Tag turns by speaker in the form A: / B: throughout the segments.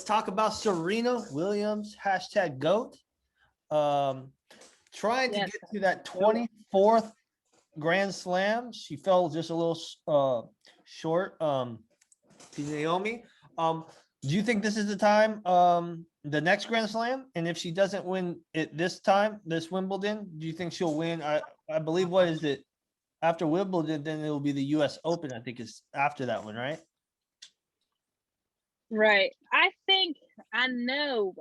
A: let's talk about Serena Williams, hashtag GOAT. Trying to get to that 24th Grand Slam. She fell just a little short to Naomi. Do you think this is the time, the next Grand Slam? And if she doesn't win it this time, this Wimbledon, do you think she'll win? I believe, what is it? After Wimbledon, then it will be the U.S. Open. I think it's after that one, right?
B: Right. I know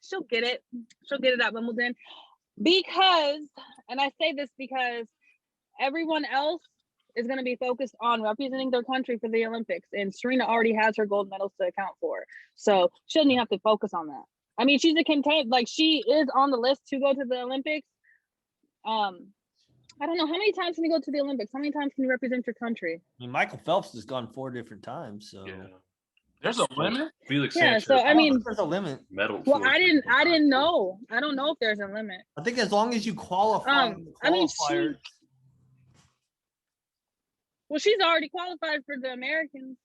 B: she'll get it. She'll get it at Wimbledon because, and I say this because everyone else is going to be focused on representing their country for the Olympics, and Serena already has her gold medals to account for, so she doesn't even have to focus on that. I mean, she's a contender, like she is on the list to go to the Olympics. I don't know, how many times can you go to the Olympics? How many times can you represent your country?
A: I mean, Michael Phelps has gone 4 different times, so
C: yeah. There's a limit. Felix
B: Sanchez.
C: So
B: I mean,
A: there's a limit.
C: Medal.
B: Well, I didn't know. I don't know if there's a limit.
A: I think as long as you qualify.
B: I mean, she's already qualified for the Americans.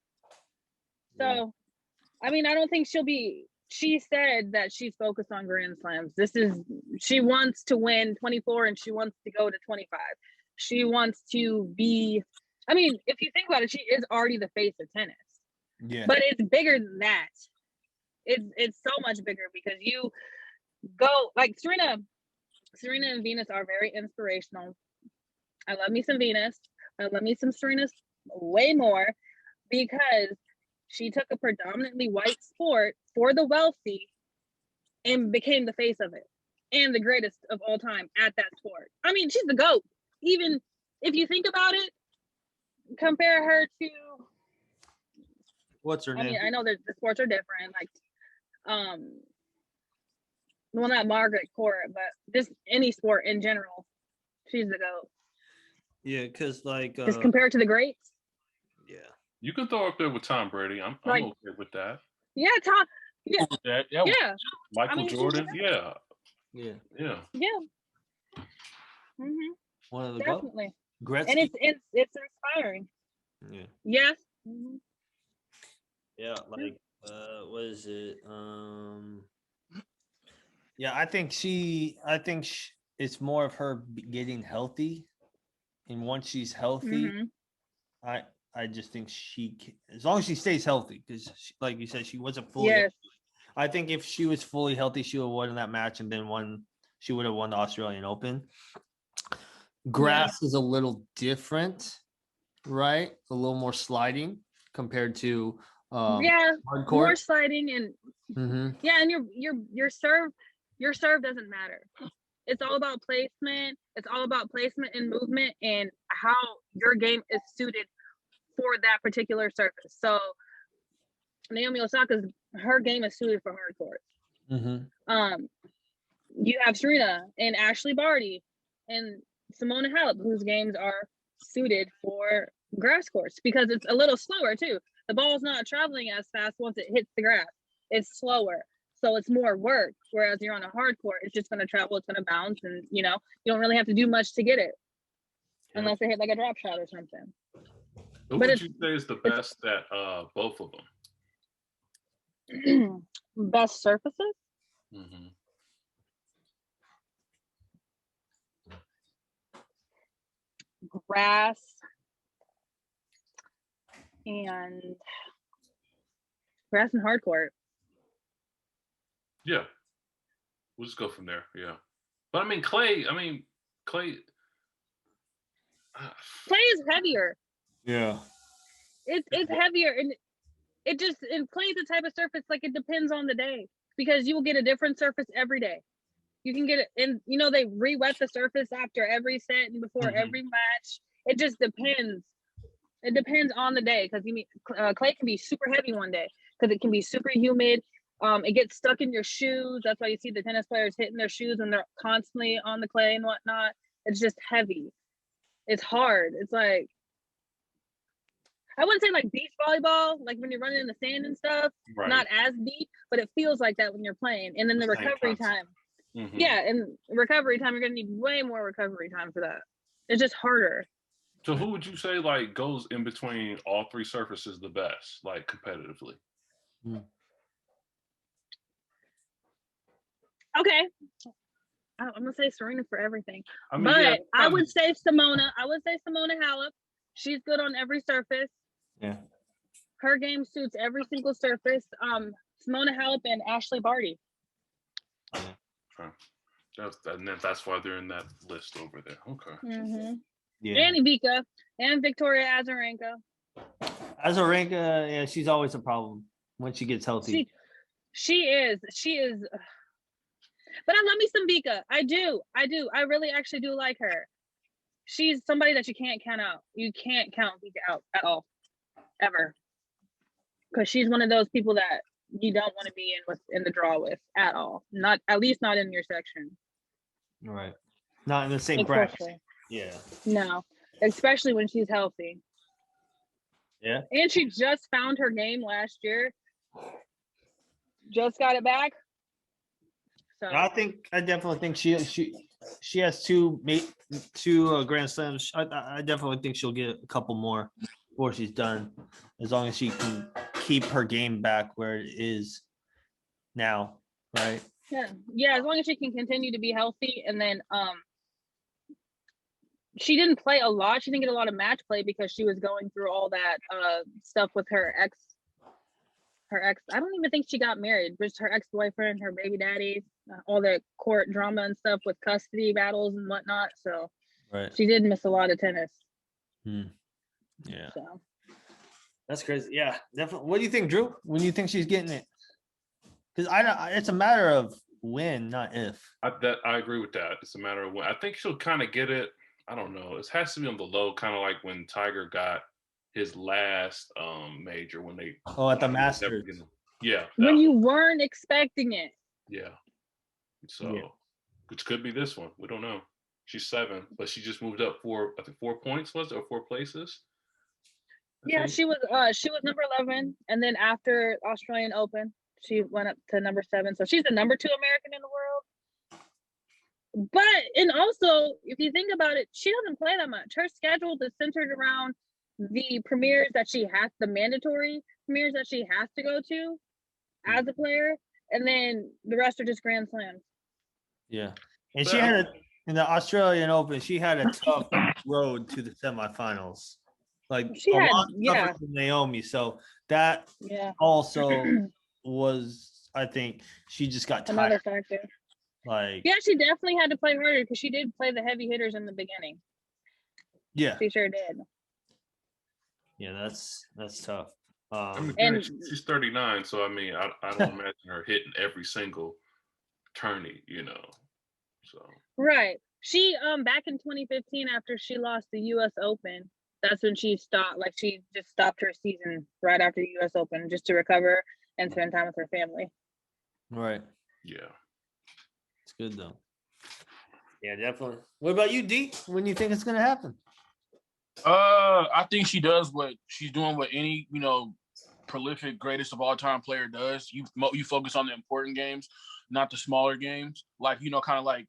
B: So, yeah. I mean, I don't think she'll be. She said that she's focused on Grand Slams. She wants to win 24 and she wants to go to 25. She wants to be. I mean, if you think about it, she is already the face of tennis.
A: Yeah.
B: But it's bigger than that. It's so much bigger because you go like Serena and Venus are very inspirational. I love me some Venus. I love me some Serena way more because she took a predominantly white sport for the wealthy and became the face of it and the greatest of all time at that sport. I mean, she's the GOAT. Even if you think about it, compare her to
A: what's her name?
B: I mean, I know that the sports are different. Like, well, not Margaret Court, but just any sport in general. She's the GOAT.
A: Yeah, because like
B: just compared to the greats.
A: Yeah,
C: you can throw up there with Tom Brady. I'm okay with that.
B: Yeah, Tom. Yeah,
C: yeah. Michael Jordan. Yeah.
B: Mm-hmm.
A: One of the
B: definitely.
A: Gretzky.
B: And it's inspiring.
A: Yeah.
B: Yes. Mm-hmm.
A: Yeah, like what is it? Yeah, I think it's more of her getting healthy, and once she's healthy, I just think as long as she stays healthy, because like you said, she wasn't fully. Yes. I think if she was fully healthy, she would have won that match, and then she would have won the Australian Open. Grass is a little different, right? A little more sliding compared to hardcourt.
B: More sliding and and your serve doesn't matter. It's all about placement. It's all about placement and movement and how your game is suited for that particular surface. So Naomi Osaka's her game is suited for hard courts. You have Serena and Ashley Barty and Simona Halep, whose games are suited for grass courts because it's a little slower too. The ball's not traveling as fast once it hits the grass. It's slower. So it's more work. Whereas you're on a hard court, it's just going to travel, it's going to bounce, and you don't really have to do much to get it. Unless they hit like a drop shot or something.
C: Who would you say is the best at both of
B: them? Best surfaces? Grass and hard court.
C: Yeah. We'll just go from there. Yeah. But I mean, clay
B: is heavier.
A: Yeah.
B: It's heavier and clay is the type of surface, like it depends on the day because you will get a different surface every day. You can get it, and they re-wet the surface after every set and before every match. It just depends. It depends on the day because clay can be super heavy one day because it can be super humid. It gets stuck in your shoes. That's why you see the tennis players hitting their shoes when they're constantly on the clay and whatnot. It's just heavy. It's hard. It's like, I wouldn't say like beach volleyball, like when you're running in the sand and stuff, not as deep, but it feels like that when you're playing. And then the recovery time. Yeah, and recovery time, you're going to need way more recovery time for that. It's just harder.
C: So who would you say like goes in between all three surfaces the best, like competitively?
B: Okay. I'm gonna say Serena for everything,
C: I mean,
B: but
C: yeah,
B: I would say Simona. I would say Simona Halep. She's good on every surface.
A: Yeah.
B: Her game suits every single surface. Simona Halep and Ashley Barty.
C: Okay. That's why they're in that list over there. Okay.
B: Mm-hmm.
A: Yeah.
B: And Ivica and Victoria Azarenka.
A: Azarenka, yeah, she's always a problem when she gets healthy.
B: She is. But I love me some Vika. I do. I really actually do like her. She's somebody that you can't count out. You can't count Vika out at all, ever. Because she's one of those people that you don't want to be in the draw with at all. Not at least not in your section.
A: Right. Not in the same bracket. Yeah.
B: No, especially when she's healthy.
A: Yeah.
B: And she just found her game last year. Just got it back. So
A: I definitely think she has two Grand Slams. I definitely think she'll get a couple more before she's done, as long as she can keep her game back where it is now, right?
B: Yeah, as long as she can continue to be healthy. And then she didn't play a lot. She didn't get a lot of match play because she was going through all that stuff with her ex. I don't even think she got married. Just her ex-boyfriend, her baby daddy, all the court drama and stuff with custody battles and whatnot. So she did miss a lot of tennis.
A: Yeah.
B: So
A: that's crazy. Yeah, definitely. What do you think, Drew? When do you think she's getting it? Because it's a matter of when, not if.
C: I agree with that. It's a matter of when. I think she'll kind of get it. I don't know. It has to be on the low, kind of like when Tiger got his last major when they
A: at the Masters.
C: Yeah.
B: When you weren't expecting it.
C: Yeah. So which could be this one. We don't know. She's 7, but she just moved up 4 points, was it, or 4 places?
B: Yeah, she was number 11, and then after Australian Open, she went up to number 7. So she's the number 2 American in the world. But and also, if you think about it, she doesn't play that much. Her schedule is centered around the premieres that she has, the mandatory premieres that she has to go to as a player, and then the rest are just Grand Slams.
A: Yeah, and she had in the Australian Open, she had a tough road to the semifinals. Like
B: she had,
A: lot tougher than Naomi, so that also was, I think, she just got tired.
B: Another factor.
A: Like,
B: she definitely had to play harder because she did play the heavy hitters in the beginning.
A: Yeah,
B: she sure did.
A: Yeah, that's tough.
C: And she's 39, so I mean, I don't imagine her hitting every single tourney, So
B: right. She back in 2015, after she lost the U.S. Open, that's when she stopped. Like, she just stopped her season right after the U.S. Open just to recover and spend time with her family.
A: Right.
C: Yeah.
A: It's good though. Yeah, definitely. What about you, D? When do you think it's gonna happen?
D: I think she does what she's doing. What any prolific greatest of all time player does. You focus on the important games, not the smaller games. Like kind of like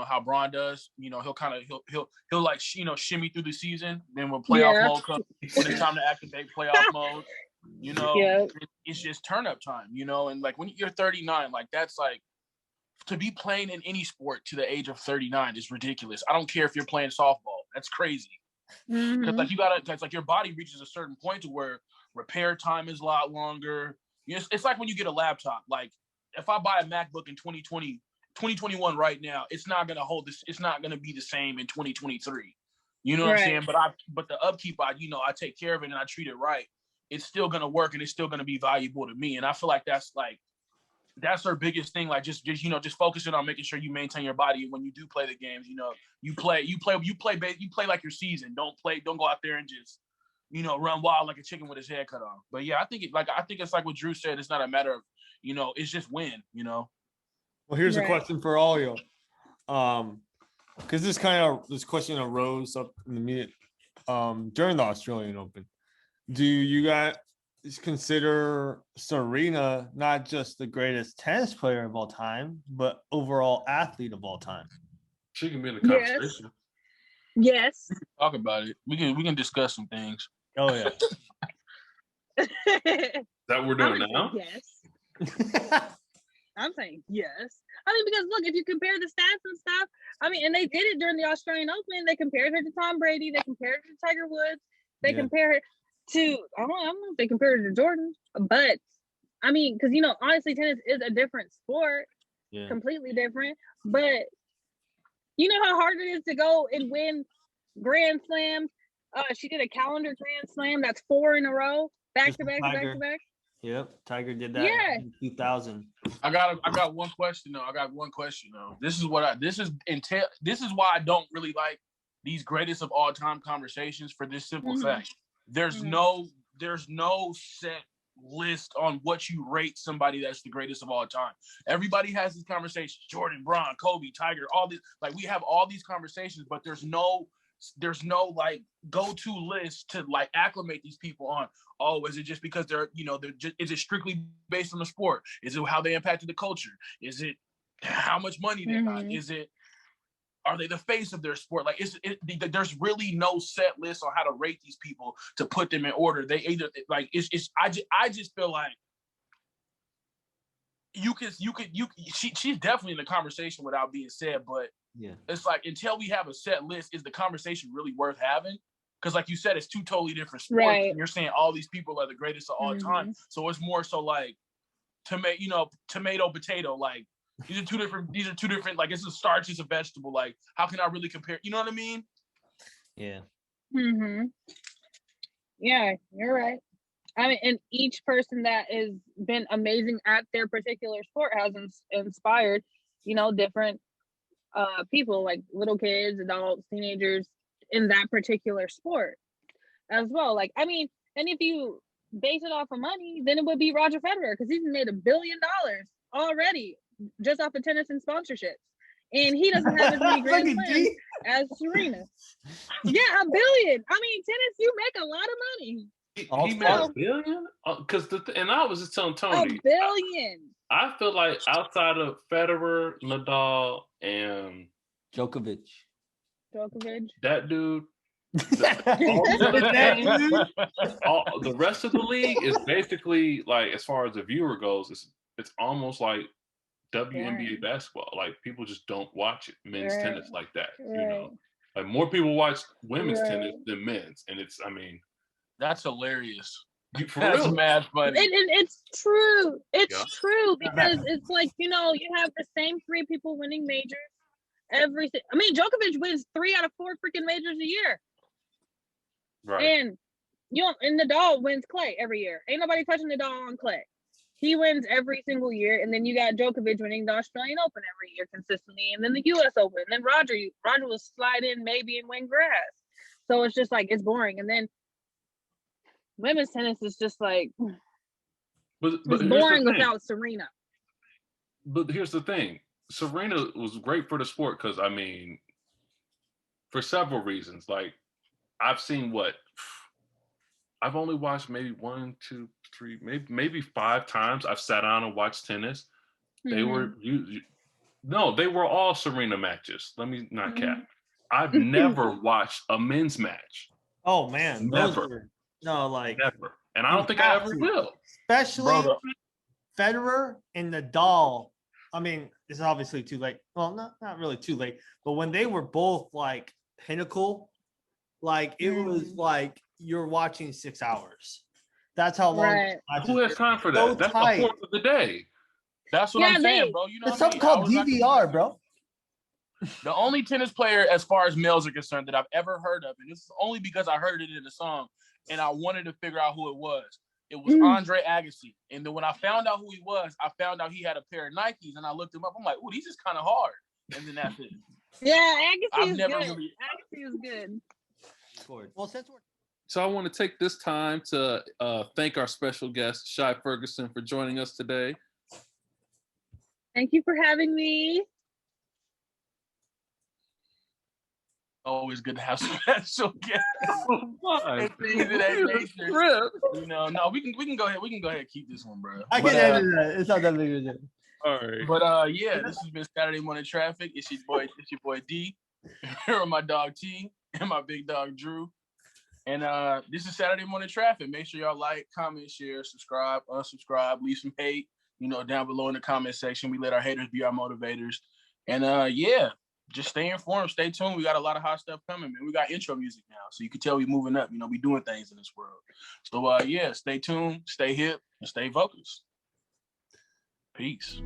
D: how Braun does. He'll like shimmy through the season. Then when playoff mode comes, when it's time to activate playoff mode, it's just turn up time. And like when you're 39, like that's like, to be playing in any sport to the age of 39 is ridiculous. I don't care if you're playing softball. That's crazy. Because like it's like your body reaches a certain point to where repair time is a lot longer. It's like when you get a laptop. Like if I buy a MacBook in 2021 right now, it's not gonna hold this. It's not gonna be the same in 2023. You know what I'm saying? But the upkeep, I take care of it and I treat it right. It's still gonna work and it's still gonna be valuable to me. And I feel like that's her biggest thing. Like just focusing on making sure you maintain your body when you do play the games. You play like your season. Don't go out there and just run wild like a chicken with his head cut off. But yeah, I think it's like what Drew said. It's not a matter of it's just when.
A: Well, here's a question for all you, because this question arose up in the media during the Australian Open. Do you guys consider Serena not just the greatest tennis player of all time, but overall athlete of all time?
C: She can be in the conversation.
B: Yes.
D: We can talk about it. We can discuss some things.
A: Oh yeah.
C: That we're doing now?
B: Yes. I'm saying yes. I mean, because look, if you compare the stats and stuff, I mean, and they did it during the Australian Open. They compared her to Tom Brady. They compared her to Tiger Woods. They compare her to, I don't know if they compared her to Jordan, but I mean, because, you know, honestly, tennis is a different sport, completely different. But you know how hard it is to go and win Grand Slams? She did a calendar Grand Slam. That's 4 in a row, back to back to back to back.
A: Yep, Tiger did that in 2000.
D: I got one question though. This is why I don't really like these greatest of all time conversations for this simple fact. There's no set list on what you rate somebody that's the greatest of all time. Everybody has these conversations. Jordan, Bron, Kobe, Tiger, all these, like, we have all these conversations, but there's no like go-to list to like acclimate these people on. Oh, is it just because they're just, is it strictly based on the sport? Is it how they impacted the culture? Is it how much money they got? Are they the face of their sport? Like, there's really no set list on how to rate these people to put them in order. They either like I just feel like she's definitely in the conversation without being said, but it's like until we have a set list, is the conversation really worth having? Because like you said, it's two totally different sports. Right. And you're saying all these people are the greatest of all time, so it's more so like tomato potato. Like these are two different. Like, it's a starch, it's a vegetable. Like, how can I really compare? You know what I mean?
A: Yeah.
B: Yeah, you're right. I mean, and each person that has been amazing at their particular sport has inspired, different people, like little kids, adults, teenagers in that particular sport as well. Like, I mean, and if you base it off of money, then it would be Roger Federer, because he's made $1 billion already just off of tennis and sponsorships, and he doesn't have as many Grand Slams as Serena. Yeah, $1 billion. I mean, tennis, you make a lot of money.
C: He made $1 billion? Because and I was just telling Tony,
B: $1 billion.
C: I feel like outside of Federer, Nadal, and
A: Djokovic,
C: that dude, the rest of the league is basically like, as far as the viewer goes, it's almost like WNBA basketball. Like, people just don't watch it, men's tennis like that. Like, more people watch women's tennis than men's, and it's, I mean,
D: that's hilarious.
C: That's
D: mad funny.
B: It's true. It's true, because it's like, you have the same 3 people winning majors everything. I mean, Djokovic wins 3 out of 4 freaking majors a year.
C: Right.
B: And and Nadal wins clay every year. Ain't nobody touching Nadal on clay. He wins every single year. And then you got Djokovic winning the Australian Open every year consistently, and then the US Open. And then Roger will slide in maybe and win grass. So it's just like, it's boring. And then women's tennis is just like,
C: but
B: it's boring without Serena.
C: But here's the thing. Serena was great for the sport because, I mean, for several reasons. Like, I've seen I've only watched maybe 1, 2, 3, maybe 5 times I've sat down and watched tennis. They were they were all Serena matches. Let me not cap. I've never watched a men's match.
A: Oh man,
C: never.
A: Never.
C: And I don't think I ever will.
A: Especially Federer and Nadal. I mean, it's obviously too late. Well, not really too late, but when they were both like pinnacle, like it was like you're watching 6 hours. That's how long.
B: Right.
C: Who has time for that? That's the fourth of the day.
D: That's what I'm saying, bro.
A: There's something called DVR, bro.
D: The only tennis player, as far as males are concerned, that I've ever heard of, and this is only because I heard it in a song, and I wanted to figure out who it was. It was Andre Agassi. And then when I found out who he was, I found out he had a pair of Nikes, and I looked him up. I'm like, oh, these is kind of hard. And then that's it.
B: Yeah, Agassi is good. Agassi is good.
A: Well,
C: so I want to take this time to thank our special guest, Shai Ferguson, for joining us today.
B: Thank you for having me.
D: Always good to have special guests.
C: Oh,
D: things of that nature. No, we can go ahead. We can go ahead and keep this one, bro.
A: I can edit that. It's not that big of a deal.
C: All right.
D: But yeah, this has been Saturday Morning Traffic. It's your boy D. Here are my dog T and my big dog Drew. And this is Saturday Morning Traffic. Make sure y'all like, comment, share, subscribe, unsubscribe, leave some hate. down below in the comment section. We let our haters be our motivators. And just stay informed, stay tuned. We got a lot of hot stuff coming, man. We got intro music now, so you can tell we moving up. We doing things in this world. So stay tuned, stay hip, and stay focused. Peace.